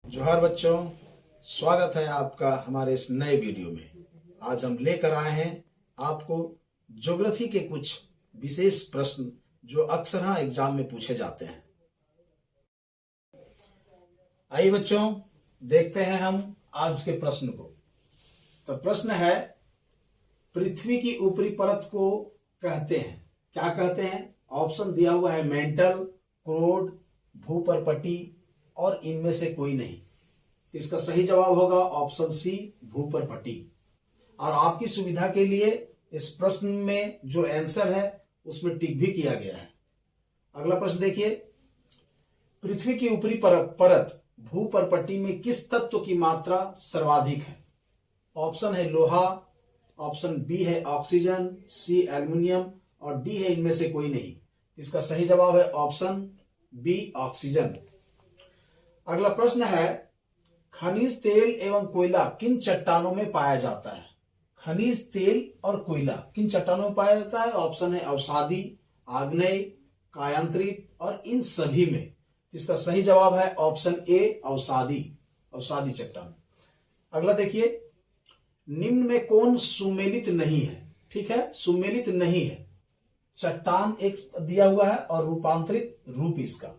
जोहार बच्चों, स्वागत है आपका हमारे इस नए वीडियो में। आज हम लेकर आए हैं आपको ज्योग्राफी के कुछ विशेष प्रश्न जो अक्सर एग्जाम में पूछे जाते हैं। आइए बच्चों, देखते हैं हम आज के प्रश्न को। तो प्रश्न है, पृथ्वी की ऊपरी परत को कहते हैं, क्या कहते हैं? ऑप्शन दिया हुआ है मेंटल, क्रोड, भूपर्पटी और इनमें से कोई नहीं। इसका सही जवाब होगा ऑप्शन सी, भूपर्पटी। और आपकी सुविधा के लिए इस प्रश्न में जो आंसर है उसमें टिक भी किया गया है। अगला प्रश्न देखिए, पृथ्वी की ऊपरी परत भूपर्पटी में किस तत्व की मात्रा सर्वाधिक है? ऑप्शन है लोहा, ऑप्शन बी है ऑक्सीजन, सी एल्युमिनियम और डी है इनमें से कोई नहीं। इसका सही जवाब है ऑप्शन बी, ऑक्सीजन। अगला प्रश्न है, खनिज तेल एवं कोयला किन चट्टानों में पाया जाता है? खनिज तेल और कोयला किन चट्टानों में पाया जाता है? ऑप्शन है अवसादी, आग्नेय, कायांतरित और इन सभी में। इसका सही जवाब है ऑप्शन ए, अवसादी, अवसादी चट्टान। अगला देखिए, निम्न में कौन सुमेलित नहीं है? ठीक है, सुमेलित नहीं है। चट्टान एक दिया हुआ है और रूपांतरित रूप इसका।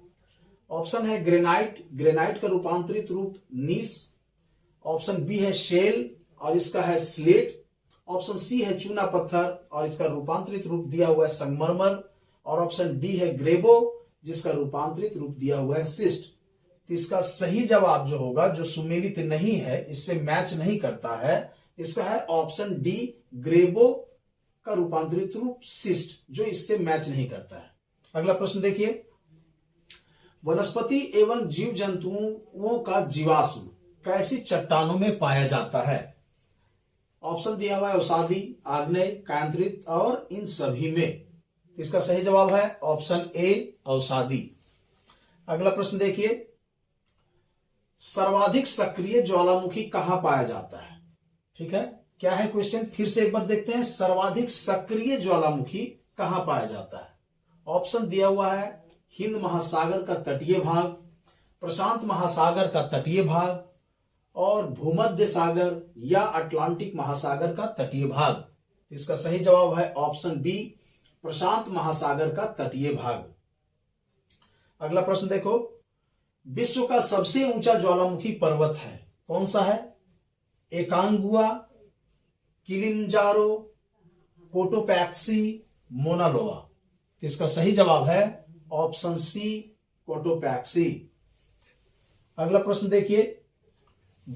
ऑप्शन है ग्रेनाइट, ग्रेनाइट का रूपांतरित रूप नीस। ऑप्शन बी है शेल और इसका है स्लेट। ऑप्शन सी है चूना पत्थर और इसका रूपांतरित रूप दिया हुआ है संगमरमर। और ऑप्शन डी है ग्रेबो जिसका रूपांतरित रूप दिया हुआ है सिस्ट। तो इसका सही जवाब जो होगा, जो सुमेलित नहीं है, इससे मैच नहीं करता है, इसका है ऑप्शन डी, ग्रेबो का रूपांतरित रूप सिस्ट, जो इससे मैच नहीं करता है। अगला प्रश्न देखिए, वनस्पति एवं जीव जंतुओं का जीवाश्म कैसी चट्टानों में पाया जाता है? ऑप्शन दिया हुआ है अवसादी, आग्नेय, कायांतरित और इन सभी में। इसका सही जवाब है ऑप्शन ए, अवसादी। अगला प्रश्न देखिए, सर्वाधिक सक्रिय ज्वालामुखी कहां पाया जाता है? ठीक है, क्या है क्वेश्चन? फिर से एक बार देखते हैं, सर्वाधिक सक्रिय ज्वालामुखी कहां पाया जाता है? ऑप्शन दिया हुआ है हिंद महासागर का तटीय भाग, प्रशांत महासागर का तटीय भाग और भूमध्य सागर या अटलांटिक महासागर का तटीय भाग। इसका सही जवाब है ऑप्शन बी, प्रशांत महासागर का तटीय भाग। अगला प्रश्न देखो, विश्व का सबसे ऊंचा ज्वालामुखी पर्वत है, कौन सा है? एकांगुआ, किलिमंजारो, कोटोपैक्सी, मोना लोआ। इसका सही जवाब है ऑप्शन सी, कोटोपैक्सी। अगला प्रश्न देखिए,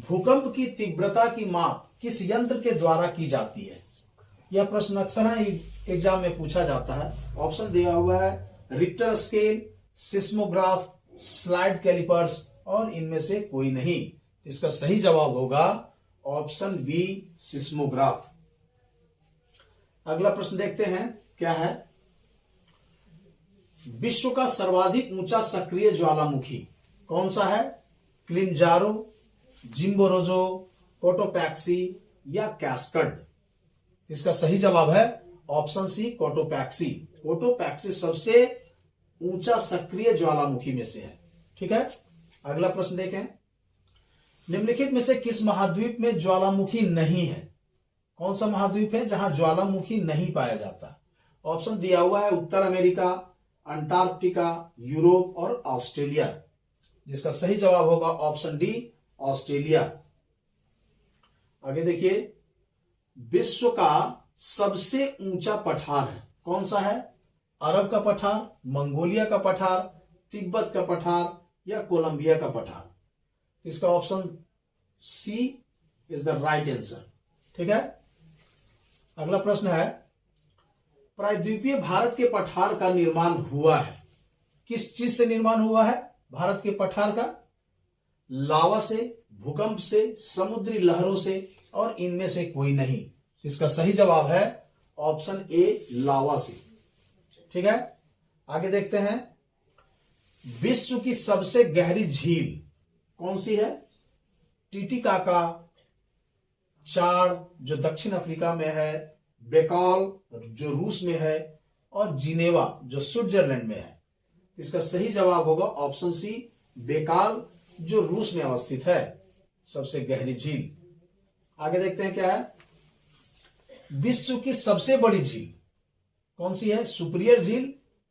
भूकंप की तीव्रता की माप किस यंत्र के द्वारा की जाती है? यह प्रश्न अक्सर एग्जाम में पूछा जाता है। ऑप्शन दिया हुआ है Richter scale, seismograph, slide callipers और इनमें से कोई नहीं। इसका सही जवाब होगा ऑप्शन बी, सिस्मोग्राफ। अगला प्रश्न देखते हैं, क्या है? विश्व का सर्वाधिक ऊंचा सक्रिय ज्वालामुखी कौन सा है? किलिमंजारो, जिम्बोरोजो, कोटोपैक्सी या कैस्कड? इसका सही जवाब है ऑप्शन सी, कोटोपैक्सी। कोटोपैक्सी सबसे ऊंचा सक्रिय ज्वालामुखी में से है। ठीक है, अगला प्रश्न देखें, निम्नलिखित में से किस महाद्वीप में ज्वालामुखी नहीं है? कौन सा महाद्वीप है जहां ज्वालामुखी नहीं पाया जाता? ऑप्शन दिया हुआ है उत्तर अमेरिका, अंटार्कटिका, यूरोप और ऑस्ट्रेलिया। जिसका सही जवाब होगा ऑप्शन डी, ऑस्ट्रेलिया। आगे देखिए, विश्व का सबसे ऊंचा पठार है, कौन सा है? अरब का पठार, मंगोलिया का पठार, तिब्बत का पठार या कोलंबिया का पठार? इसका option C is the right answer. ठीक है, अगला प्रश्न है, प्रायद्वीपीय भारत के पठार का निर्माण हुआ है, किस चीज से निर्माण हुआ है भारत के पठार का? लावा से, भूकंप से, समुद्री लहरों से और इनमें से कोई नहीं। इसका सही जवाब है ऑप्शन ए, लावा से। ठीक है, आगे देखते हैं, विश्व की सबसे गहरी झील कौन सी है? टिटिकाका चाड़ जो दक्षिण अफ्रीका में है, बेकॉल जो रूस में है और जिनेवा जो स्विट्जरलैंड में है। इसका सही जवाब होगा ऑप्शन सी, बेकाल जो रूस में अवस्थित है, सबसे गहरी झील। आगे देखते हैं क्या है। विश्व की सबसे बड़ी झील कौन सी है? सुपीरियर झील,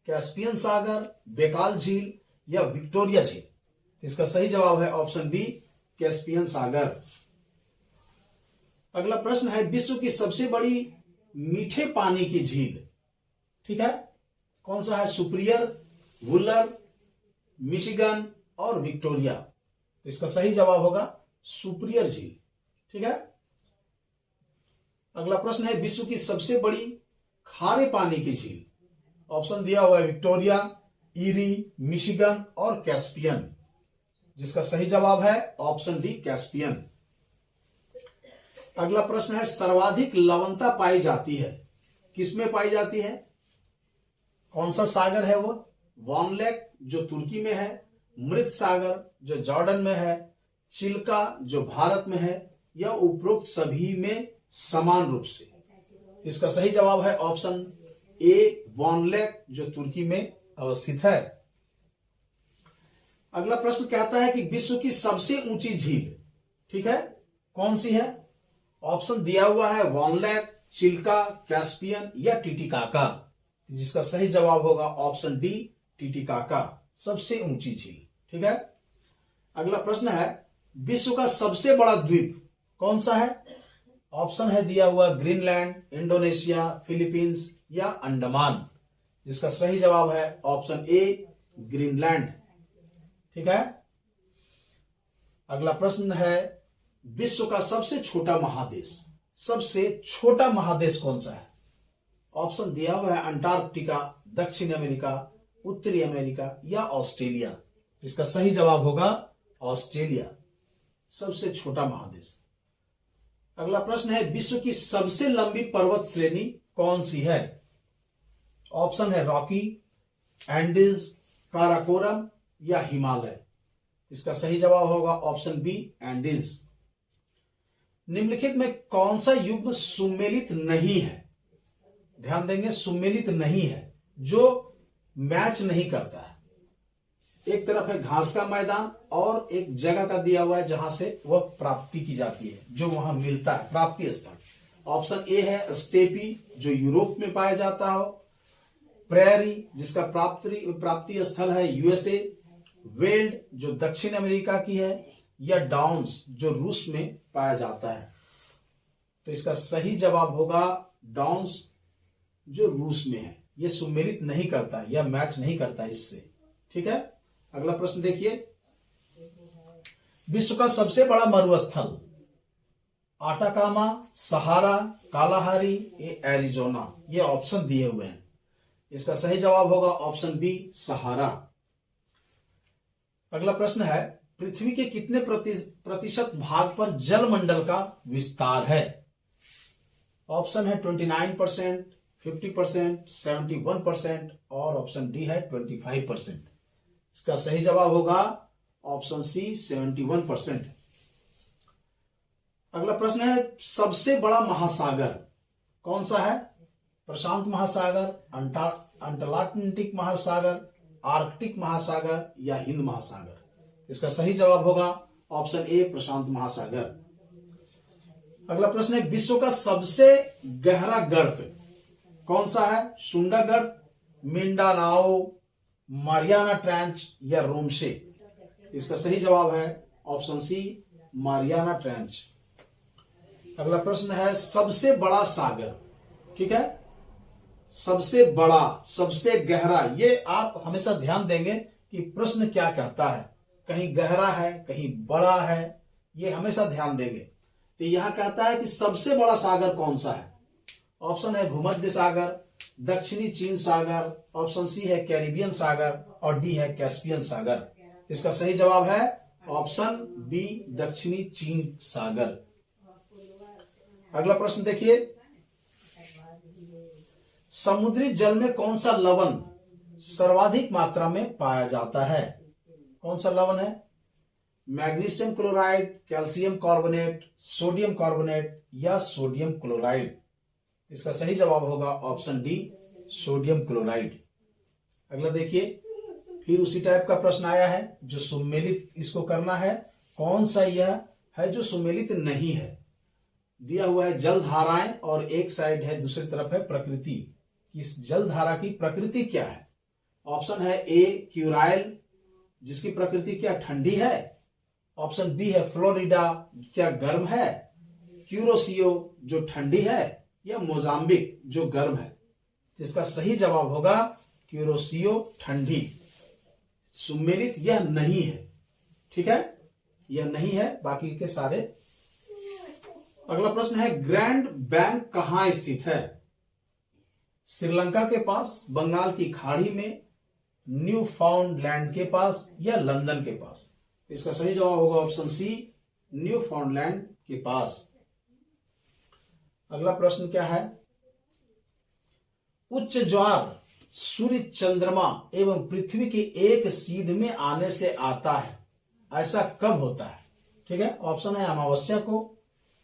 कैस्पियन सागर, बेकाल झील या विक्टोरिया झील? इसका सही जवाब है ऑप्शन बी, कैस्पियन सागर। अगला प्रश्न है, विश्व की सबसे बड़ी मीठे पानी की झील, ठीक है, कौन सा है? सुपीरियर, वुलर, मिशिगन और विक्टोरिया। तो इसका सही जवाब होगा सुपीरियर झील, ठीक है। अगला प्रश्न है, विश्व की सबसे बड़ी खारे पानी की झील, ऑप्शन दिया हुआ है विक्टोरिया, ईरी, मिशिगन और कैस्पियन, जिसका सही जवाब है ऑप्शन डी, कैस्पियन। अगला प्रश्न है, सर्वाधिक लवणता पाई जाती है, किसमें पाई जाती है? कौन सा सागर है वो? वॉन लेक जो तुर्की में है, मृत सागर जो जॉर्डन में है, चिल्का जो भारत में है, या उपरोक्त सभी में समान रूप से? इसका सही जवाब है ऑप्शन ए, वॉन लेक जो तुर्की में अवस्थित है। अगला प्रश्न कहता है कि विश्व की सबसे ऊंची झील, ठीक है, कौन सी है? ऑप्शन दिया हुआ है वॉन लेक, चिल्का, कैस्पियन या टिटिकाका, जिसका सही जवाब होगा ऑप्शन डी, टिटिकाका, सबसे ऊंची झील, ठीक है। अगला प्रश्न है, विश्व का सबसे बड़ा द्वीप कौन सा है? ऑप्शन है दिया हुआ ग्रीनलैंड, इंडोनेशिया, फिलीपींस या अंडमान, जिसका सही जवाब है ऑप्शन ए, ग्रीनलैंड, ठीक है। अगला प्रश्न है, विश्व का सबसे छोटा महादेश, सबसे छोटा महादेश कौन सा है? ऑप्शन दिया हुआ है अंटार्कटिका, दक्षिण अमेरिका, उत्तरी अमेरिका या ऑस्ट्रेलिया। इसका सही जवाब होगा ऑस्ट्रेलिया, सबसे छोटा महादेश। अगला प्रश्न है, विश्व की सबसे लंबी पर्वत श्रेणी कौन सी है? ऑप्शन है रॉकी, एंडीज, काराकोरम या हिमालय। इसका सही जवाब होगा ऑप्शन बी, एंडीज। निम्नलिखित में कौन सा युग्म सुमेलित नहीं है? ध्यान देंगे, सुमेलित नहीं है, जो मैच नहीं करता है। एक तरफ है घास का मैदान और एक जगह का दिया हुआ है जहां से वह प्राप्ति की जाती है, जो वहां मिलता है, प्राप्ति स्थल। ऑप्शन ए है स्टेपी जो यूरोप में पाया जाता हो, प्रेरी जिसका प्राप्ति स्थल है यूएसए, वेल्ड जो दक्षिण अमेरिका की है, या डाउन्स जो रूस में पाया जाता है। तो इसका सही जवाब होगा डाउन्स जो रूस में है। यह सुमेलित नहीं करता या मैच नहीं करता इससे, ठीक है। अगला प्रश्न देखिए, विश्व का सबसे बड़ा मरुस्थल, आटाकामा, सहारा, कालाहारी, एरिजोना, ये ऑप्शन दिए हुए हैं। इसका सही जवाब होगा ऑप्शन बी, सहारा। अगला प्रश्न है, पृथ्वी के कितने प्रतिशत भाग पर जलमंडल का विस्तार है? ऑप्शन है 29%, 50%, 71% और ऑप्शन डी है 25%। इसका सही जवाब होगा ऑप्शन सी, 71%। अगला प्रश्न है, सबसे बड़ा महासागर कौन सा है? प्रशांत महासागर, अंटार्कटिक महासागर, आर्कटिक महासागर या हिंद महासागर? इसका सही जवाब होगा ऑप्शन ए, प्रशांत महासागर। अगला प्रश्न है, विश्व का सबसे गहरा गर्त कौन सा है? सुंडा गर्त, मिंडानाओ, मारियाना ट्रेंच या रोमशे? इसका सही जवाब है ऑप्शन सी, मारियाना ट्रेंच। अगला प्रश्न है, सबसे बड़ा सागर, ठीक है, सबसे बड़ा, सबसे गहरा। ये आप हमेशा ध्यान देंगे कि प्रश्न क्या कहता है, कहीं गहरा है, कहीं बड़ा है, ये हमेशा ध्यान देंगे। तो यहां कहता है कि सबसे बड़ा सागर कौन सा है? ऑप्शन है भूमध्य सागर, दक्षिणी चीन सागर, ऑप्शन सी है कैरिबियन सागर और डी है कैस्पियन सागर। इसका सही जवाब है ऑप्शन बी, दक्षिणी चीन सागर। अगला प्रश्न देखिए, समुद्री जल में कौन सा लवण सर्वाधिक मात्रा में पाया जाता है? कौन सा लवण है? Magnesium chloride, calcium carbonate, sodium carbonate या सोडियम क्लोराइड? इसका सही जवाब होगा ऑप्शन डी, सोडियम क्लोराइड। अगला देखिए, फिर उसी टाइप का प्रश्न आया है जो सुमेलित, इसको करना है। कौन सा यह है जो सुमेलित नहीं है? दिया हुआ है जल धाराएं और एक साइड है, दूसरी तरफ है प्रकृति। इस जल धारा की प्रकृति क्या है? ऑप्शन है ए क्यूराइल, जिसकी प्रकृति क्या ठंडी है। ऑप्शन बी है फ्लोरिडा, क्या गर्म है। क्यूरोसियो जो ठंडी है, या मोजाम्बिक जो गर्म है। तो इसका सही जवाब होगा क्यूरोसियो ठंडी। सुमेलित यह नहीं है, ठीक है, यह नहीं है, बाकी के सारे। अगला प्रश्न है ग्रैंड बैंक कहां स्थित है? श्रीलंका के पास, बंगाल की खाड़ी में, न्यू फाउंडलैंड के पास, या लंदन के पास। तो इसका सही जवाब होगा ऑप्शन सी, न्यू फाउंडलैंड के पास। अगला प्रश्न क्या है? उच्च ज्वार सूर्य, चंद्रमा एवं पृथ्वी की एक सीध में आने से आता है, ऐसा कब होता है? ठीक है, ऑप्शन है अमावस्या को,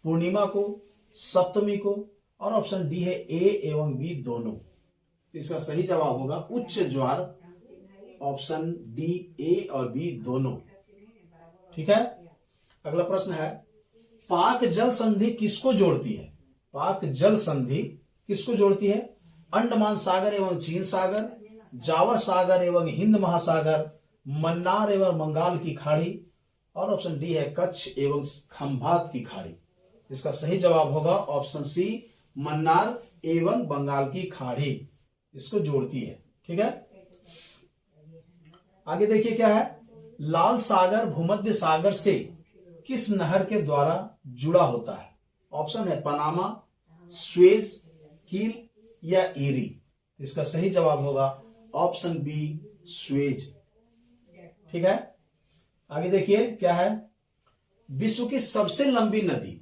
पूर्णिमा को, सप्तमी को, और ऑप्शन डी है ए एवं बी दोनों। इसका सही जवाब होगा उच्च ज्वार, ऑप्शन डी ए और बी दोनों। ठीक है, अगला प्रश्न है पाक जल संधि किसको जोड़ती है? पाक जल संधि किसको जोड़ती है? अंडमान सागर एवं चीन सागर, जावा सागर एवं हिंद महासागर, मन्नार एवं बंगाल की खाड़ी, और ऑप्शन डी है कच्छ एवं खंभात की खाड़ी। इसका सही जवाब होगा ऑप्शन सी, मन्नार एवं बंगाल की खाड़ी इसको जोड़ती है। ठीक है, आगे देखिए क्या है? लाल सागर भूमध्य सागर से किस नहर के द्वारा जुड़ा होता है? ऑप्शन है पनामा, स्वेज, कील, या ईरी। इसका सही जवाब होगा ऑप्शन बी, स्वेज। ठीक है, आगे देखिए क्या है? विश्व की सबसे लंबी नदी,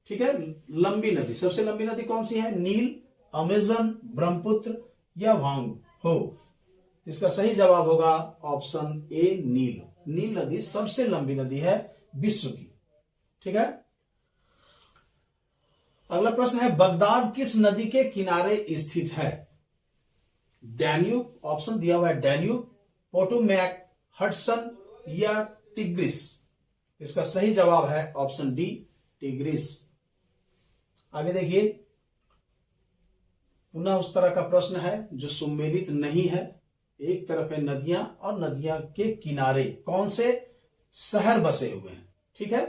ठीक है, लंबी नदी, सबसे लंबी नदी कौन सी है? नील, अमेजन, ब्रह्मपुत्र, या वांग हो। इसका सही जवाब होगा ऑप्शन ए, नील। नील नदी सबसे लंबी नदी है विश्व की। ठीक है, अगला प्रश्न है बगदाद किस नदी के किनारे स्थित है? डैन्यूब, ऑप्शन दिया हुआ है डैन्यूब, पोटोमैक, हडसन, या टिग्रिस। इसका सही जवाब है ऑप्शन डी, टिग्रिस। आगे देखिए, पुनः उस तरह का प्रश्न है जो सुमेलित नहीं है। एक तरफ है नदियां और नदियां के किनारे कौन से शहर बसे हुए हैं? ठीक है,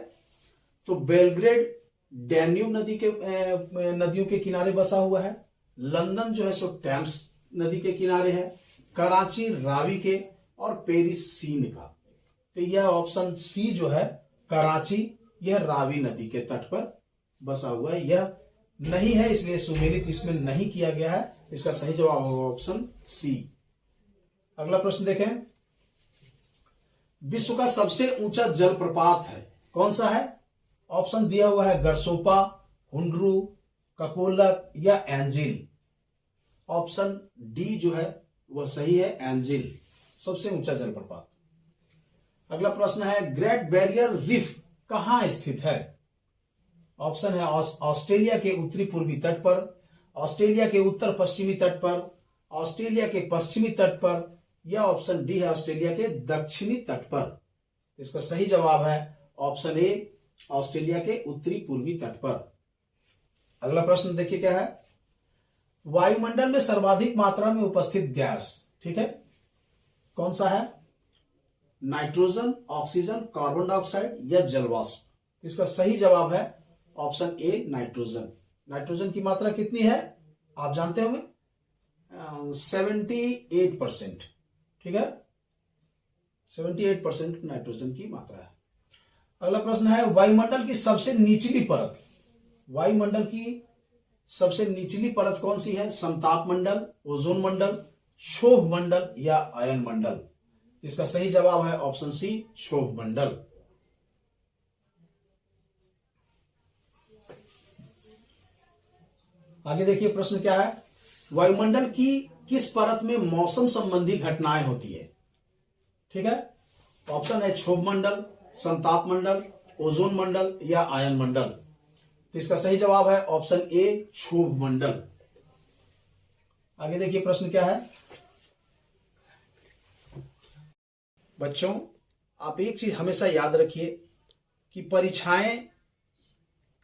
तो बेलग्रेड डैन्यूब नदी के नदियों के किनारे बसा हुआ है। लंदन जो है सो टेम्स नदी के किनारे है। कराची रावी के, और पेरिस सीन का। तो यह ऑप्शन सी जो है कराची, यह रावी नदी के तट पर बसा हुआ है। यह नहीं है, इसलिए सुमेलित इसमें नहीं किया गया है। इसका सही जवाब होगा ऑप्शन सी। अगला प्रश्न देखें, विश्व का सबसे ऊंचा जलप्रपात है कौन सा है? ऑप्शन दिया हुआ है गरसोपा, हुंड्रू, ककोलत, या एंजिल। ऑप्शन डी जो है वह सही है, एंजिल, सबसे ऊंचा जलप्रपात। अगला प्रश्न है ग्रेट बैरियर रीफ कहां स्थित है? ऑप्शन है ऑस्ट्रेलिया के उत्तरी पूर्वी तट पर, ऑस्ट्रेलिया के उत्तर पश्चिमी तट पर, ऑस्ट्रेलिया के पश्चिमी तट पर, या ऑप्शन डी है ऑस्ट्रेलिया के दक्षिणी तट पर। इसका सही जवाब है ऑप्शन ए, ऑस्ट्रेलिया के उत्तरी पूर्वी तट पर। अगला प्रश्न देखिए क्या है? वायुमंडल में सर्वाधिक मात्रा में उपस्थित गैस, ठीक है, कौन सा है? नाइट्रोजन, ऑक्सीजन, कार्बन डाइऑक्साइड, या जलवाष्प। इसका सही जवाब है ऑप्शन ए, नाइट्रोजन। नाइट्रोजन की मात्रा कितनी है आप जानते होंगे? 78%। ठीक है, 78% नाइट्रोजन की मात्रा है। अगला प्रश्न है वायुमंडल की सबसे निचली परत, वायुमंडल की सबसे निचली परत कौन सी है? समताप मंडल, ओजोन मंडल, क्षोभ मंडल, या आयन मंडल। इसका सही जवाब है ऑप्शन सी, क्षोभ मंडल। आगे देखिए प्रश्न क्या है? वायुमंडल की किस परत में मौसम संबंधी घटनाएं होती है? ठीक है, ऑप्शन है क्षोभ मंडल, समताप मंडल, ओजोन मंडल, या आयन मंडल। तो इसका सही जवाब है ऑप्शन ए, क्षोभ मंडल। आगे देखिए प्रश्न क्या है? बच्चों, आप एक चीज हमेशा याद रखिए कि परीक्षाएं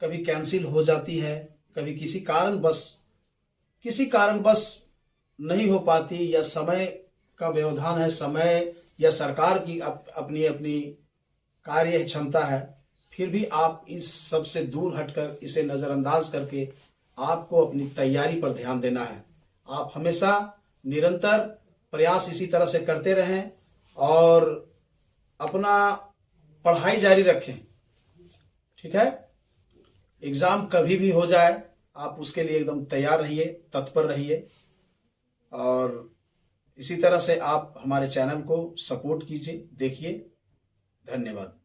कभी कैंसिल हो जाती है, कभी किसी कारणवश नहीं हो पाती, या समय का व्यवधान है, समय या सरकार की अपनी अपनी कार्य क्षमता है। फिर भी आप इस सब से दूर हटकर, इसे नज़रअंदाज करके आपको अपनी तैयारी पर ध्यान देना है। आप हमेशा निरंतर प्रयास इसी तरह से करते रहें और अपना पढ़ाई जारी रखें। ठीक है, एग्जाम कभी भी हो जाए, आप उसके लिए एकदम तैयार रहिए, तत्पर रहिए। और इसी तरह से आप हमारे चैनल को सपोर्ट कीजिए, देखिए। धन्यवाद।